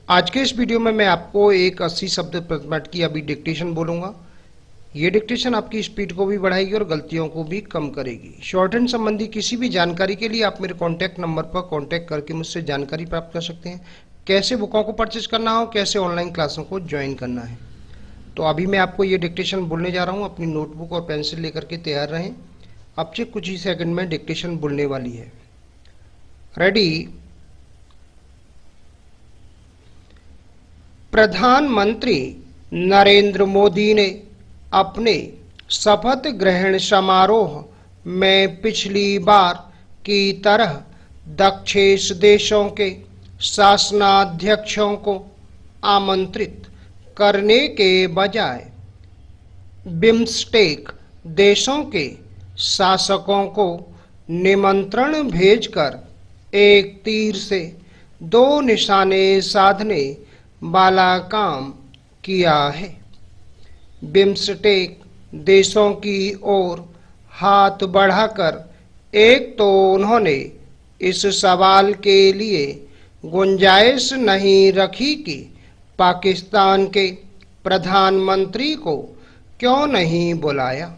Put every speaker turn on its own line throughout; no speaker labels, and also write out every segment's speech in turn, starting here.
आज के इस वीडियो में मैं आपको एक 80 शब्द प्रति मिनट की अभी डिक्टेशन बोलूँगा। ये डिक्टेशन आपकी स्पीड को भी बढ़ाएगी और गलतियों को भी कम करेगी। शॉर्ट हैंड संबंधी किसी भी जानकारी के लिए आप मेरे कॉन्टैक्ट नंबर पर कॉन्टैक्ट करके मुझसे जानकारी प्राप्त कर सकते हैं। कैसे बुकों को परचेज करना हो, कैसे ऑनलाइन क्लासों को ज्वाइन करना है। तो अभी मैं आपको ये डिक्टेशन बोलने जा रहा हूँ। अपनी नोटबुक और पेंसिल लेकर के तैयार रहें। अब से कुछ ही सेकंड में डिक्टेशन बोलने वाली है। रेडी। प्रधानमंत्री नरेंद्र मोदी ने अपने शपथ ग्रहण समारोह में पिछली बार की तरह दक्षेश देशों के शासनाध्यक्षों को आमंत्रित करने के बजाय बिम्स्टेक देशों के शासकों को निमंत्रण भेजकर एक तीर से दो निशाने साधने वाला काम किया है। बिम्स्टेक देशों की ओर हाथ बढ़ाकर एक तो उन्होंने इस सवाल के लिए गुंजाइश नहीं रखी कि पाकिस्तान के प्रधानमंत्री को क्यों नहीं बुलाया,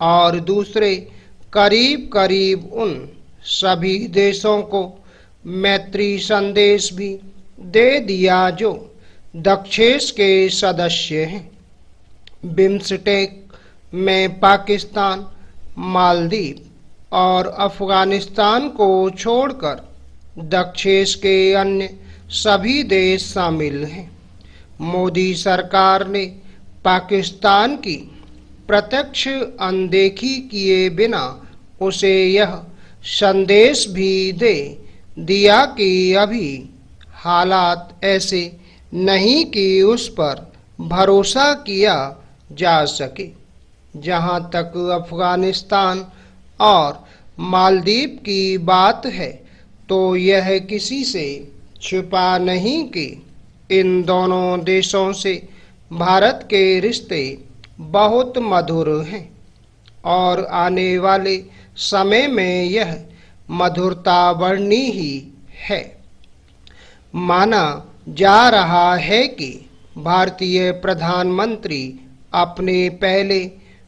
और दूसरे करीब करीब उन सभी देशों को मैत्री संदेश भी दे दिया जो दक्षेश के सदस्य हैं। बिम्स्टेक में पाकिस्तान, मालदीव और अफगानिस्तान को छोड़कर दक्षेश के अन्य सभी देश शामिल हैं। मोदी सरकार ने पाकिस्तान की प्रत्यक्ष अनदेखी किए बिना उसे यह संदेश भी दे दिया कि अभी हालात ऐसे नहीं कि उस पर भरोसा किया जा सके। जहां तक अफगानिस्तान और मालदीव की बात है तो यह किसी से छिपा नहीं कि इन दोनों देशों से भारत के रिश्ते बहुत मधुर हैं और आने वाले समय में यह मधुरता बढ़नी ही है। माना जा रहा है कि भारतीय प्रधानमंत्री अपने पहले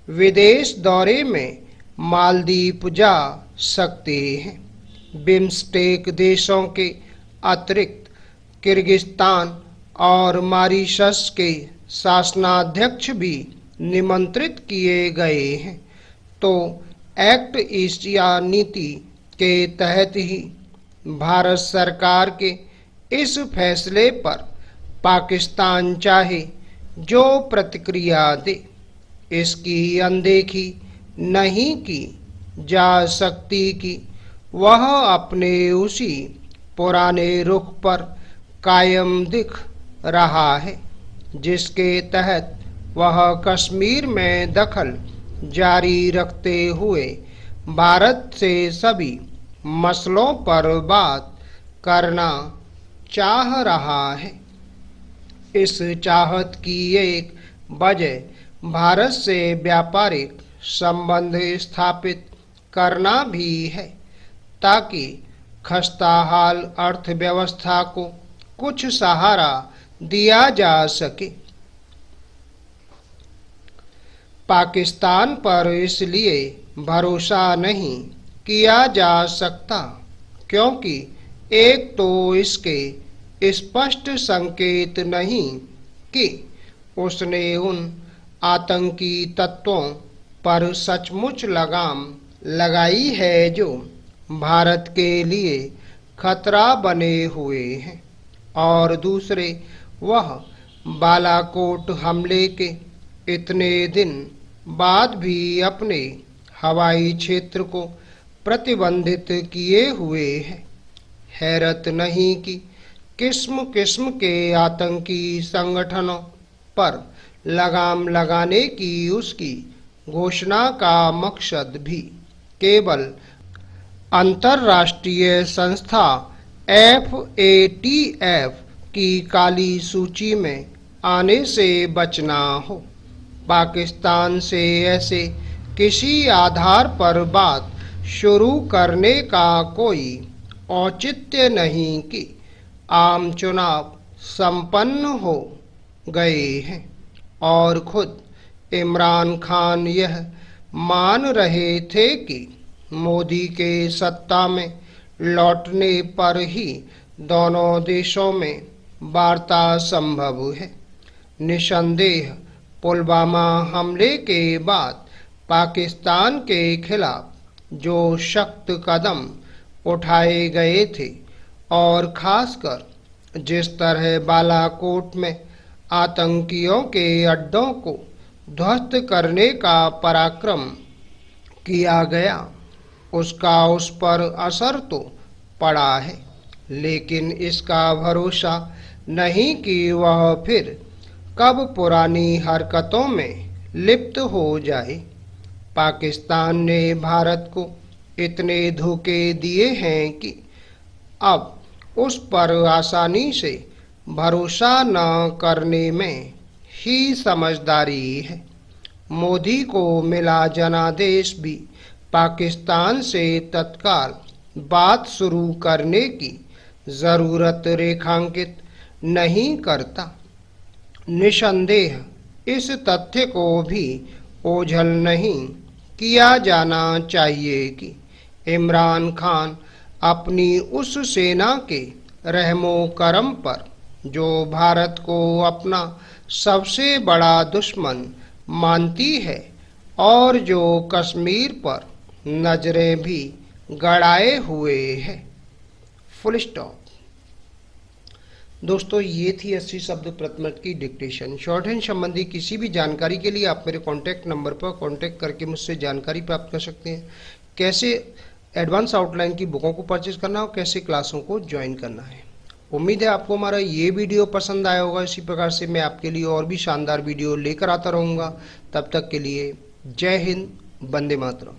विदेश दौरे में मालदीव जा सकते हैं। बिम्स्टेक देशों के अतिरिक्त किर्गिस्तान और मॉरिशस के शासनाध्यक्ष भी निमंत्रित किए गए हैं। तो एक्ट एशिया नीति के तहत ही भारत सरकार के इस फैसले पर पाकिस्तान चाहे जो प्रतिक्रिया दे, इसकी अनदेखी नहीं की जा सकती कि वह अपने उसी पुराने रुख पर कायम दिख रहा है जिसके तहत वह कश्मीर में दखल जारी रखते हुए भारत से सभी मसलों पर बात करना चाह रहा है। इस चाहत की एक वजह भारत से व्यापारिक संबंध स्थापित करना भी है ताकि खस्ताहाल अर्थव्यवस्था को कुछ सहारा दिया जा सके। पाकिस्तान पर इसलिए भरोसा नहीं किया जा सकता क्योंकि एक तो इसके स्पष्ट संकेत नहीं कि उसने उन आतंकी तत्वों पर सचमुच लगाम लगाई है जो भारत के लिए खतरा बने हुए हैं, और दूसरे वह बालाकोट हमले के इतने दिन बाद भी अपने हवाई क्षेत्र को प्रतिबंधित किए हुए है। हैरत नहीं कि किस्म किस्म के आतंकी संगठनों पर लगाम लगाने की उसकी घोषणा का मकसद भी केवल अंतर्राष्ट्रीय संस्था FATF की काली सूची में आने से बचना हो। पाकिस्तान से ऐसे किसी आधार पर बात शुरू करने का कोई औचित्य नहीं कि आम चुनाव संपन्न हो गए हैं और खुद इमरान खान यह मान रहे थे कि मोदी के सत्ता में लौटने पर ही दोनों देशों में वार्ता संभव है। निसंदेह पुलवामा हमले के बाद पाकिस्तान के खिलाफ जो सख्त कदम उठाए गए थे और खासकर जिस तरह बालाकोट में आतंकियों के अड्डों को ध्वस्त करने का पराक्रम किया गया, उसका उस पर असर तो पड़ा है, लेकिन इसका भरोसा नहीं कि वह फिर कब पुरानी हरकतों में लिप्त हो जाए। पाकिस्तान ने भारत को इतने धोखे दिए हैं कि अब उस पर आसानी से भरोसा न करने में ही समझदारी है। मोदी को मिला जनादेश भी पाकिस्तान से तत्काल बात शुरू करने की जरूरत रेखांकित नहीं करता। निसंदेह इस तथ्य को भी ओझल नहीं किया जाना चाहिए कि इमरान खान अपनी उस सेना के रहमो करम पर जो भारत को अपना सबसे बड़ा दुश्मन मानती है और जो कश्मीर पर नजरें भी गड़ाए हुए है। Full stop. दोस्तों, ये थी 80 शब्द प्रति मिनट की डिक्टेशन। शॉर्ट हैंड संबंधी किसी भी जानकारी के लिए आप मेरे कॉन्टैक्ट नंबर पर कॉन्टैक्ट करके मुझसे जानकारी प्राप्त कर सकते हैं। कैसे एडवांस आउटलाइन की बुकों को परचेज करना है और कैसे क्लासों को ज्वाइन करना है। उम्मीद है आपको हमारा ये वीडियो पसंद आया होगा। इसी प्रकार से मैं आपके लिए और भी शानदार वीडियो लेकर आता रहूँगा। तब तक के लिए जय हिंद, वंदे मातरम।